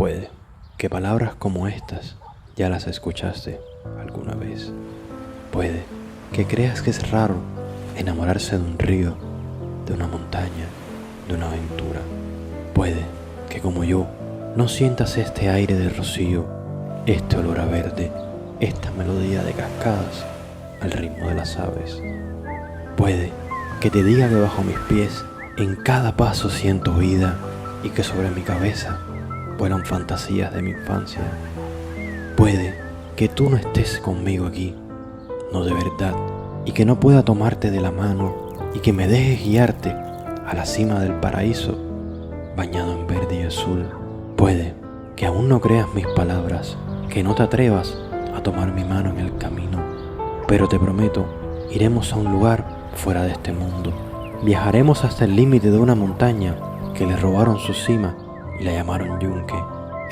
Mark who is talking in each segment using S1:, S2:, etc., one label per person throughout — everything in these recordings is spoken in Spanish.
S1: Puede que palabras como estas ya las escuchaste alguna vez. Puede que creas que es raro enamorarse de un río, de una montaña, de una aventura. Puede que como yo no sientas este aire de rocío, este olor a verde, esta melodía de cascadas al ritmo de las aves. Puede que te diga que bajo mis pies en cada paso siento vida y que sobre mi cabeza vuelan fantasías de mi infancia. Puede que tú no estés conmigo aquí, no de verdad, y que no pueda tomarte de la mano y que me dejes guiarte a la cima del paraíso bañado en verde y azul. Puede que aún no creas mis palabras, que no te atrevas a tomar mi mano en el camino, pero te prometo, iremos a un lugar fuera de este mundo. Viajaremos hasta el límite de una montaña que le robaron su cima y la llamaron Yunque.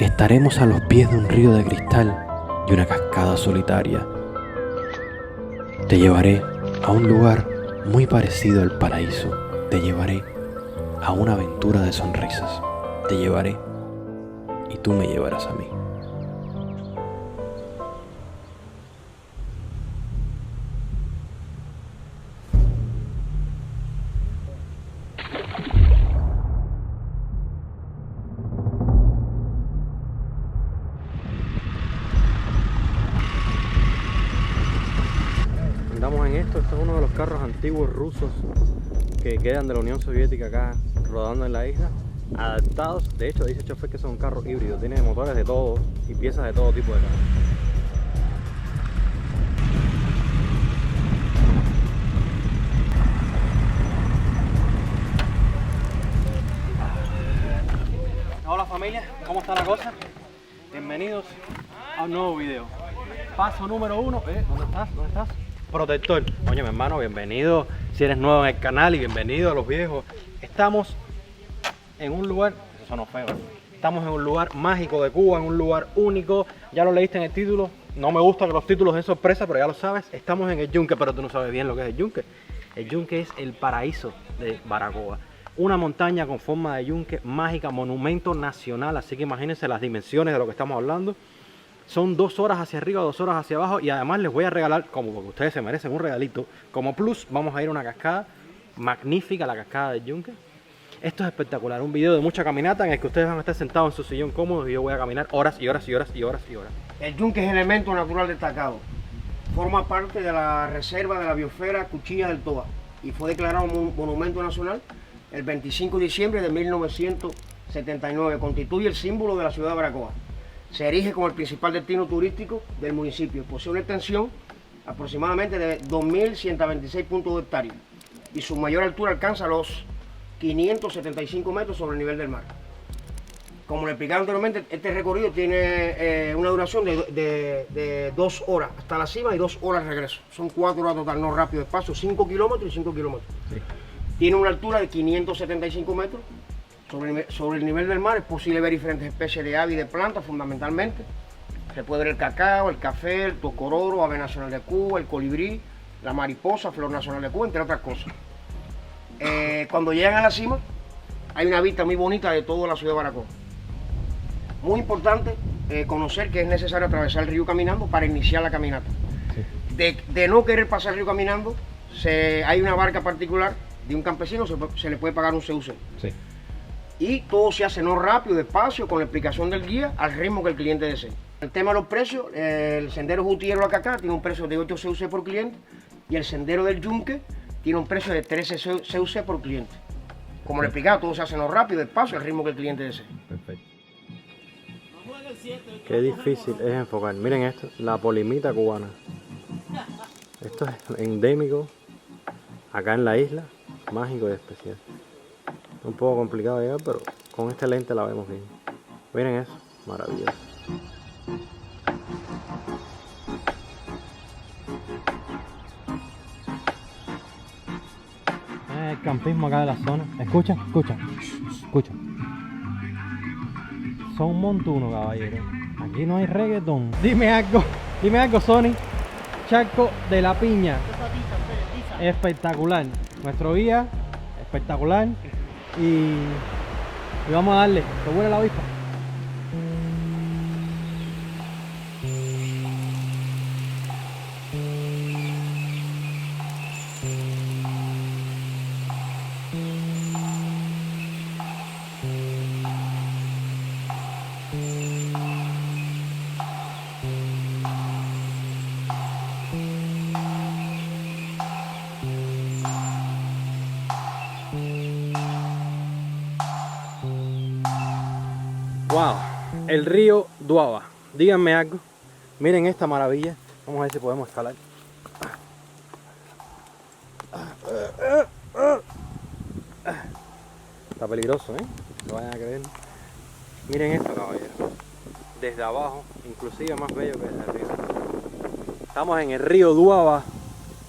S1: Estaremos a los pies de un río de cristal y una cascada solitaria. Te llevaré a un lugar muy parecido al paraíso. Te llevaré a una aventura de sonrisas. Te llevaré y tú me llevarás a mí. Andamos en esto es uno de los carros antiguos rusos que quedan de la Unión Soviética acá rodando en la isla, adaptados. De hecho dice el chofer que son carros híbridos, tiene motores de todo y piezas de todo tipo de carros. Hola familia, ¿cómo está la cosa? Bienvenidos a un nuevo video. Paso número 1, ¿dónde estás? ¿Dónde estás? Protector. Oye, mi hermano, bienvenido si eres nuevo en el canal y bienvenido a los viejos. Estamos en un lugar, eso sonó feo, estamos en un lugar mágico de Cuba, en un lugar único. Ya lo leíste en el título, no me gusta que los títulos den sorpresa, pero ya lo sabes. Estamos en el Yunque, pero tú no sabes bien lo que es el Yunque. El Yunque es el paraíso de Baracoa. Una montaña con forma de yunque, mágica, monumento nacional, así que imagínense las dimensiones de lo que estamos hablando. Son 2 horas hacia arriba, 2 horas hacia abajo, y además les voy a regalar, como porque ustedes se merecen un regalito, como plus vamos a ir a una cascada magnífica, la cascada del Yunque. Esto es espectacular, un video de mucha caminata en el que ustedes van a estar sentados en su sillón cómodos y yo voy a caminar horas y horas y horas y horas y horas.
S2: El yunque es elemento natural destacado. Forma parte de la reserva de la biosfera Cuchilla del Toba y fue declarado monumento nacional el 25 de diciembre de 1979. Constituye el símbolo de la ciudad de Baracoa. Se erige como el principal destino turístico del municipio. Posee una extensión aproximadamente de 2.126 puntos de hectárea y su mayor altura alcanza los 575 metros sobre el nivel del mar. Como le explicaba anteriormente, este recorrido tiene una duración de 2 horas hasta la cima y 2 horas de regreso. Son 4 horas total, no rápido, despacio, 5 kilómetros y 5 kilómetros. Sí. Tiene una altura de 575 metros. Sobre el nivel del mar es posible ver diferentes especies de aves y de plantas fundamentalmente. Se puede ver el cacao, el café, el tocororo, ave nacional de Cuba, el colibrí, la mariposa, flor nacional de Cuba, entre otras cosas. Cuando llegan a la cima hay una vista muy bonita de toda la ciudad de Baracoa. Muy importante conocer que es necesario atravesar el río caminando para iniciar la caminata. Sí. De no querer pasar el río caminando, hay una barca particular de un campesino, se le puede pagar un CUC. Sí. Y todo se hace no rápido, despacio, con la explicación del guía al ritmo que el cliente desee. El tema de los precios, el sendero Gutiérrez Acacá tiene un precio de 8 CUC por cliente y el sendero del Yunque tiene un precio de 13 CUC por cliente. Como le explicaba, todo se hace no rápido, despacio, al ritmo que el cliente desee. Perfecto.
S1: Qué difícil es enfocar. Miren esto, la polimita cubana. Esto es endémico acá en la isla, mágico y especial. Un poco complicado de llegar, pero con este lente la vemos bien. Miren eso, maravilloso. El campismo acá de la zona. Escucha. Son un montuno, caballero. Aquí no hay reggaetón. Dime algo, Sony. Charco de la Piña. Espectacular. Nuestro guía, espectacular. Y vamos a darle, que huele la avispa. Wow, el río Duava. Díganme algo. Miren esta maravilla. Vamos a ver si podemos escalar. Está peligroso, ¿eh? No vayan a creer. Miren esto, caballero. Desde abajo, inclusive más bello que desde arriba. Estamos en el río Duava,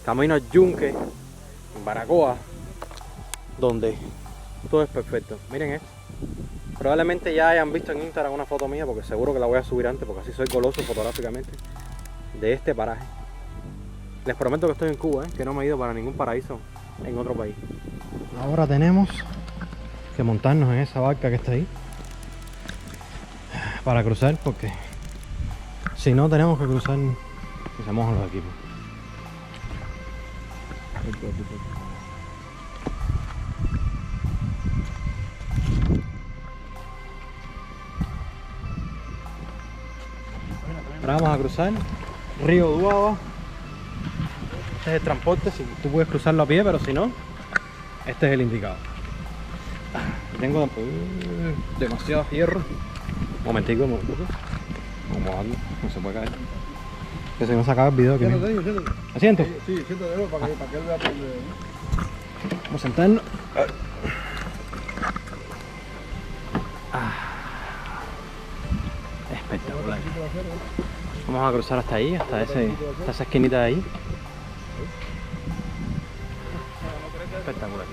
S1: camino al Yunque, en Baracoa, donde todo es perfecto. Miren esto. Probablemente ya hayan visto en Instagram una foto mía, porque seguro que la voy a subir antes, porque así soy goloso fotográficamente, de este paraje. Les prometo que estoy en Cuba, que no me he ido para ningún paraíso en otro país. Ahora tenemos que montarnos en esa barca que está ahí para cruzar, porque si no tenemos que cruzar y se mojan los equipos. Ahora vamos a cruzar río Duava. Este es el transporte, si tú puedes cruzarlo a pie, pero si no, este es el indicado. Tengo demasiado hierro. Momentico. Como algo, no se puede caer. Que se nos acaba el video aquí. ¿Asiento? Sí, siéntate para que él vea por el... Vamos a sentarnos. Espectacular. Vamos a cruzar hasta ahí, hasta esa esquinita de ahí. Espectacular.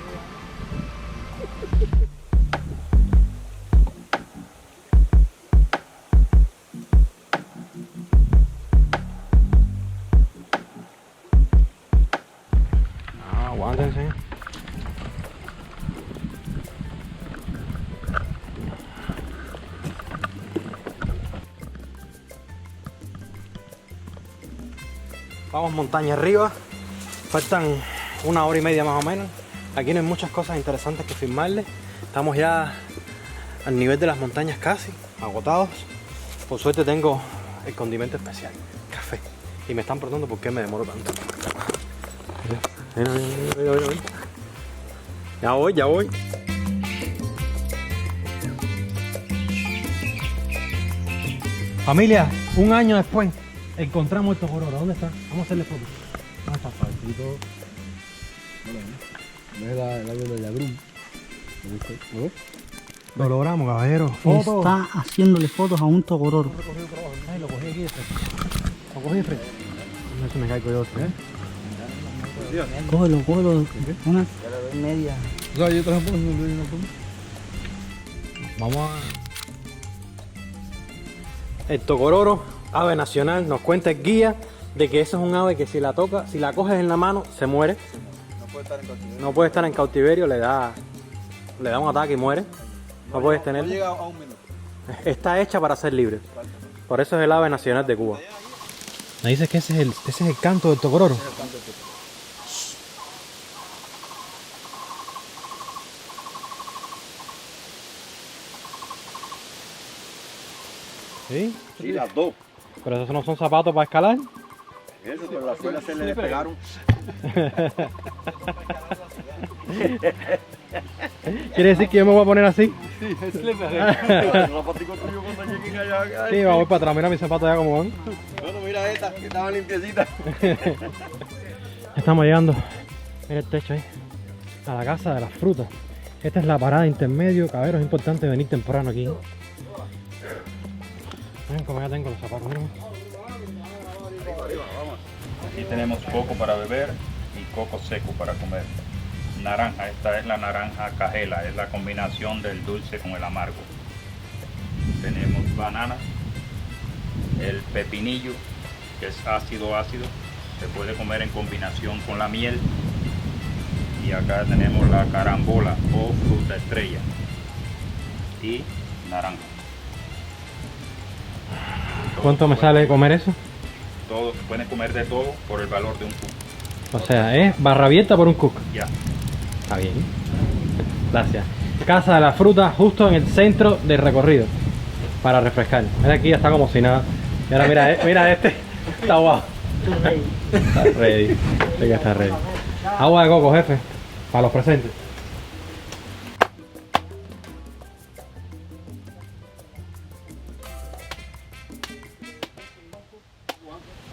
S1: Aguántense. Vamos montaña arriba. Faltan 1 hora y media más o menos. Aquí no hay muchas cosas interesantes que filmarles. Estamos ya al nivel de las montañas casi, agotados. Por suerte tengo el condimento especial, café. Y me están preguntando por qué me demoro tanto. Ven. Ya voy. Familia, 1 año después encontramos estos ororos. ¿Dónde están? Vamos a hacerle fotos. ¿Dónde está Fabrecito?
S3: No es el árbol de Yagrum.
S1: Lo logramos, caballero.
S4: Está haciéndole fotos a un tocororo.
S1: Ay, lo cogí aquí de frente. Lo cogí de frente. No se me caigo yo, ¿eh?
S4: Cógelo, una media.
S3: O sea, yo te la pongo,
S1: Vamos a... El tocororo, ave nacional, nos cuenta el guía de que eso es un ave que si la toca, si la coges en la mano, se muere. No puede estar en cautiverio, le da un ataque y muere. No puedes tenerla.
S3: No llega a 1 minuto.
S1: Está hecha para ser libre. Por eso es el ave nacional de Cuba. Me dices que ese es el canto del tocororo. ¿Sí?
S3: Sí, las dos.
S1: Pero esos no son zapatos para escalar.
S3: Eso, pero las suelas se le despegaron.
S1: ¿Quiere decir que yo me voy a poner así?
S3: Sí, se le
S1: Sí, vamos para atrás, mira mis zapatos ya como van.
S3: Bueno, mira esta, que estaban limpiecitas.
S1: Estamos llegando, mira el techo ahí, a la casa de las frutas. Esta es la parada intermedio, caballero, es importante venir temprano aquí. Miren como ya tengo los zapatos, miren.
S5: Aquí tenemos coco para beber y coco seco para comer. Naranja, esta es la naranja cajela, es la combinación del dulce con el amargo. Tenemos bananas, el pepinillo, que es ácido, se puede comer en combinación con la miel. Y acá tenemos la carambola o fruta estrella y naranja.
S1: ¿Cuánto me sale comer eso?
S5: Todos pueden comer de todo por el valor de un cubo.
S1: O sea, es barra abierta por un cook.
S5: Ya.
S1: Está bien. Gracias. Casa de la fruta justo en el centro del recorrido. Para refrescar. Mira aquí ya está como si nada. Y ahora mira este. Está guapo. Está ready. Sí que está ready. Agua de coco, jefe. Para los presentes.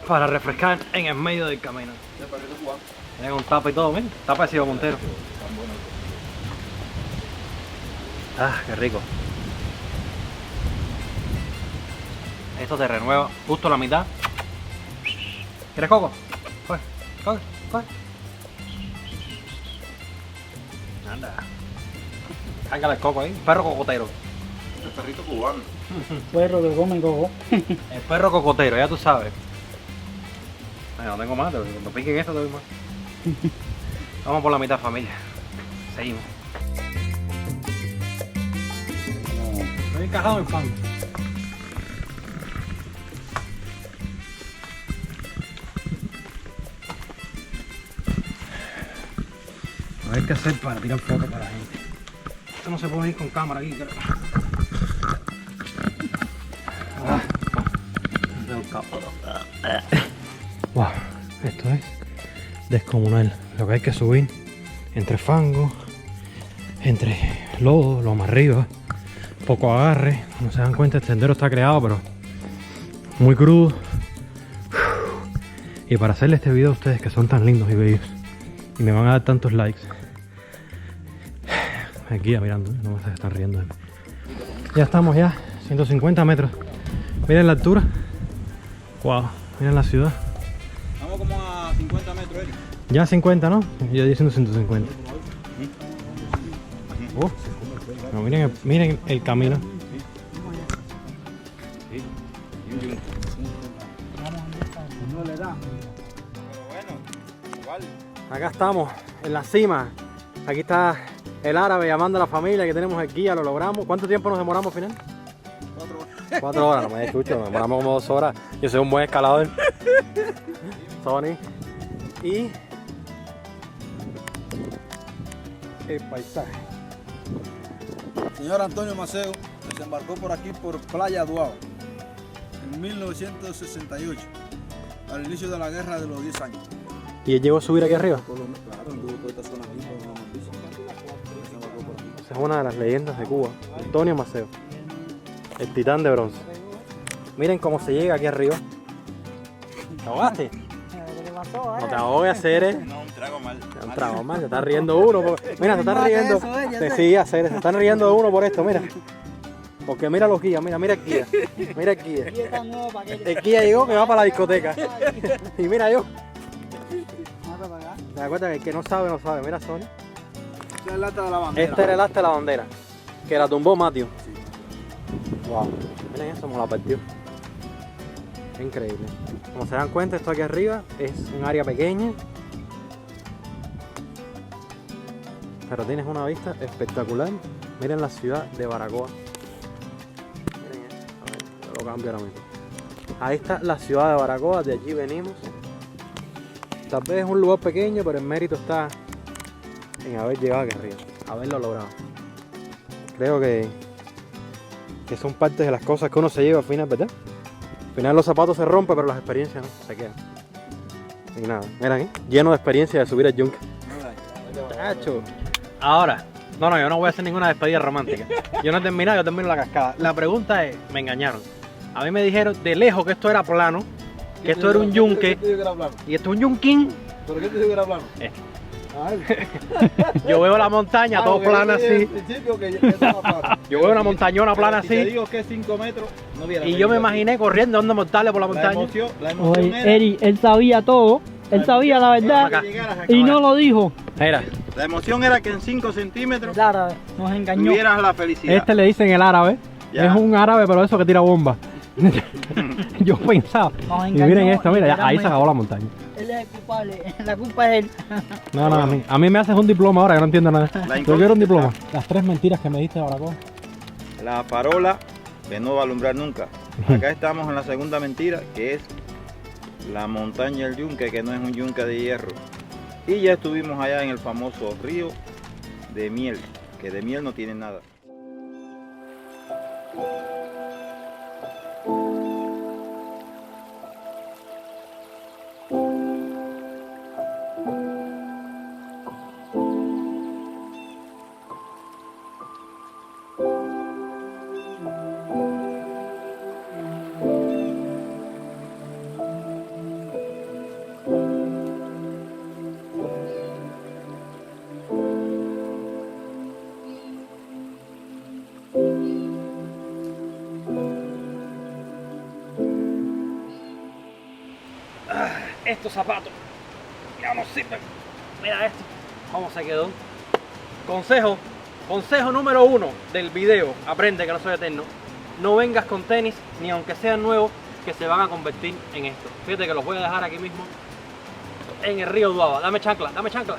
S6: para refrescar en el medio del camino. Tiene un tapa y todo, mira. Está parecido a Montero. Ah, qué rico. Esto te renueva justo la mitad. ¿Quieres coco? Coge, coge, coge. Anda. Cángale el coco ahí. Perro cocotero.
S3: El perrito cubano.
S4: Perro que come coco.
S6: El perro cocotero, ya tú sabes. Ay, no tengo más, cuando piquen esto te doy más. Vamos por la mitad, familia. Seguimos. Estoy encajado en pan. A ver qué hacer para tirar fotos para la gente. Esto no se puede ir con cámara aquí, creo. Wow, esto es descomunal. Lo que hay que subir entre fango, entre lodo, lo más arriba, poco agarre. No se dan cuenta, el sendero está creado, pero muy crudo. Y para hacerle este video a ustedes que son tan lindos y bellos y me van a dar tantos likes, aquí ya mirando, no me se están riendo de mí. Ya estamos ya 150 metros. Miren la altura. Wow, miren la ciudad.
S3: Estamos como a 50 metros, Eric.
S6: Ya 50, ¿no? Yo diciendo 150. No, miren el camino. Acá estamos, en la cima. Aquí está el árabe llamando a la familia que tenemos aquí, ya lo logramos. ¿Cuánto tiempo nos demoramos al final? 4 horas, no me escucho, nos demoramos como 2 horas. Yo soy un buen escalador. Sony. Y el paisaje.
S7: Señor Antonio Maceo desembarcó por aquí por Playa Duao en 1968, al inicio de la guerra de los 10 años.
S6: ¿Y él llegó a subir aquí arriba?
S7: Claro, anduvo toda esta zona aquí por una noticia. Desembarcó por aquí.
S6: Esa es una de las leyendas de Cuba. Antonio Maceo, el titán de bronce. Miren cómo se llega aquí arriba. ¿Te ahogaste?
S4: ¿Qué pasó,
S6: No te ahogues, hacer.
S3: No, un trago mal.
S6: Un trago más, se está riendo uno. Mira, se están riendo. Sí, hacer, se están riendo de uno por esto, mira. Porque mira los guías, mira el guía. Mira el guía. El guía llegó que va para la discoteca. Y mira yo. ¿Te das cuenta que el que no sabe, no sabe? Mira, Sony.
S7: Esta es el asta de la bandera.
S6: Este era el asta de la bandera. Que la tumbó Matthew. Wow. Miren eso, como la partió. Increíble. Como se dan cuenta, esto aquí arriba es un área pequeña, pero tienes una vista espectacular. Miren la ciudad de Baracoa. Miren esto. A ver, yo lo cambio ahora mismo. Ahí está la ciudad de Baracoa, de allí venimos. Tal vez es un lugar pequeño, pero el mérito está en haber llegado aquí arriba, haberlo logrado. Creo que son partes de las cosas que uno se lleva al final, ¿verdad? Al final los zapatos se rompen, pero las experiencias no, se quedan. Y nada, miren aquí, lleno de experiencia de subir el yunque. Chacho. Ahora, no, yo no voy a hacer ninguna despedida romántica. Yo no he terminado, yo termino la cascada. La pregunta es, me engañaron. A mí me dijeron de lejos que esto era plano, que esto era un yunque, y esto es un yunquín.
S7: ¿Pero qué te digo que era plano?
S6: Yo veo la montaña, todo plano así. Yo veo una montañona plana
S3: Si te
S6: así.
S3: digo que es 5 metros, no viera.
S6: Y yo me imaginé corriendo, dando mortales por la
S3: La
S6: montaña.
S3: emoción era
S4: Eri, él sabía todo. Él sabía la verdad
S3: que llegaras acá.
S4: y no lo dijo.
S6: Mira,
S3: La emoción era que en 5 centímetros
S4: Claro, nos engañó.
S3: tuvieras la felicidad.
S6: este le dicen el árabe.
S3: Ya.
S6: Es un árabe, pero eso que tira bombas. Yo pensaba.
S4: Nos
S6: Y
S4: engañó,
S6: miren esto, mira, ahí se
S4: literalmente.
S6: acabó la montaña.
S4: Él es el culpable. La culpa es él.
S6: No, a mí me haces un diploma ahora, que no entiendo nada.
S3: La
S6: Yo quiero un
S3: incógnita.
S6: diploma. Las 3 mentiras que me diste, Baracoa.
S3: La farola que no va a alumbrar nunca. Acá estamos en la segunda mentira, que es la montaña del yunque, que no es un yunque de hierro. Y ya estuvimos allá en el famoso río de miel, que de miel no tiene nada.
S6: Estos zapatos ya no sirven. Mira esto, cómo se quedó. Consejo número 1 del video, aprende que no soy eterno. No vengas con tenis, ni aunque sean nuevos, que se van a convertir en esto. Fíjate que los voy a dejar aquí mismo, en el río Duaba. Dame chancla, dame chancla.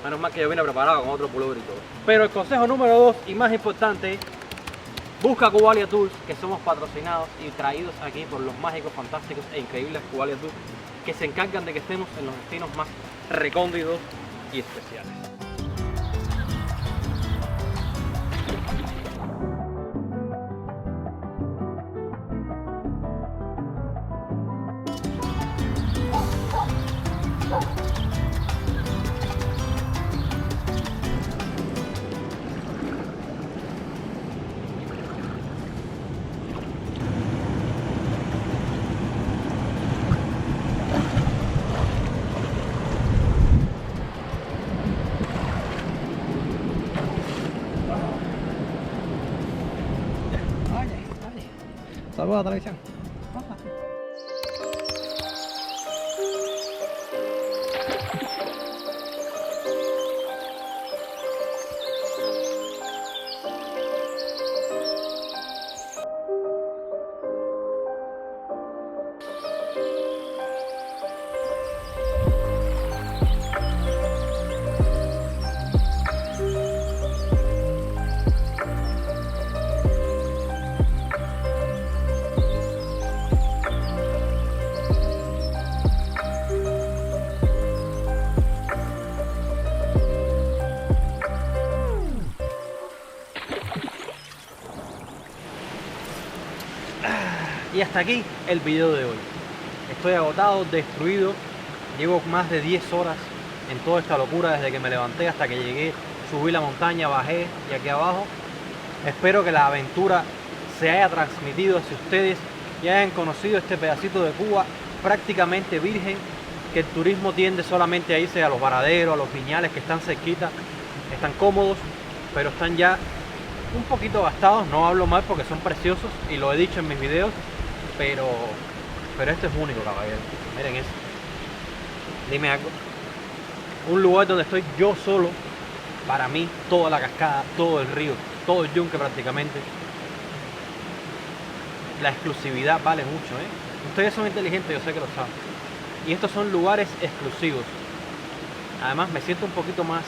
S6: Menos mal que yo vine preparado con otro pullover y todo. Pero el consejo número 2 y más importante, busca Cubalia Tours, que somos patrocinados y traídos aquí por los mágicos, fantásticos e increíbles Cubalia Tours, que se encargan de que estemos en los destinos más recónditos y especiales. Saludos a la televisión. Y hasta aquí el video de hoy. Estoy agotado, destruido. Llevo más de 10 horas en toda esta locura desde que me levanté hasta que llegué, subí la montaña, bajé y aquí abajo. Espero que la aventura se haya transmitido hacia ustedes y hayan conocido este pedacito de Cuba prácticamente virgen, que el turismo tiende solamente a irse a los varaderos, a los viñales que están cerquita, están cómodos, pero están ya un poquito gastados. No hablo mal porque son preciosos y lo he dicho en mis videos, pero este es único, caballero. Miren eso. Dime algo. Un lugar donde estoy yo solo, para mí, toda la cascada, todo el río, todo el yunque prácticamente. La exclusividad vale mucho, ¿eh? Ustedes son inteligentes, yo sé que lo saben. Y estos son lugares exclusivos. Además me siento un poquito más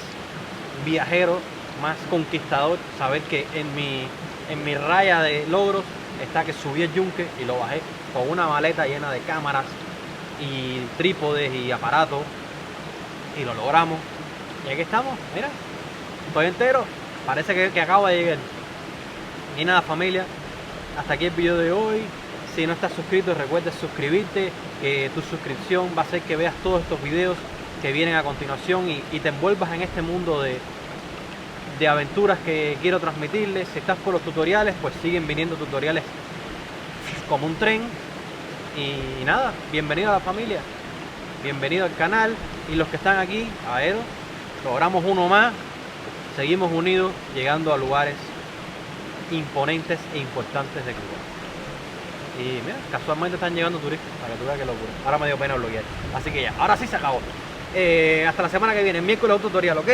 S6: viajero, más conquistador, saber que en mi raya de logros está que subí el yunque y lo bajé con una maleta llena de cámaras y trípodes y aparatos y lo logramos. Y aquí estamos, mira, estoy entero, parece que acabo de llegar. Y nada, familia, hasta aquí el video de hoy. Si no estás suscrito, recuerda suscribirte, que tu suscripción va a hacer que veas todos estos videos que vienen a continuación y te envuelvas en este mundo de aventuras que quiero transmitirles. Si estás por los tutoriales, pues siguen viniendo tutoriales como un tren. Y nada, bienvenido a la familia, bienvenido al canal. Y los que están aquí, a ver, logramos uno más, seguimos unidos, llegando a lugares imponentes e importantes de Cuba. Y mira, casualmente están llegando turistas, para que tú veas qué locura. Ahora me dio pena bloquear, así que ya, ahora sí se acabó. Hasta la semana que viene, miércoles un tutorial, ¿ok?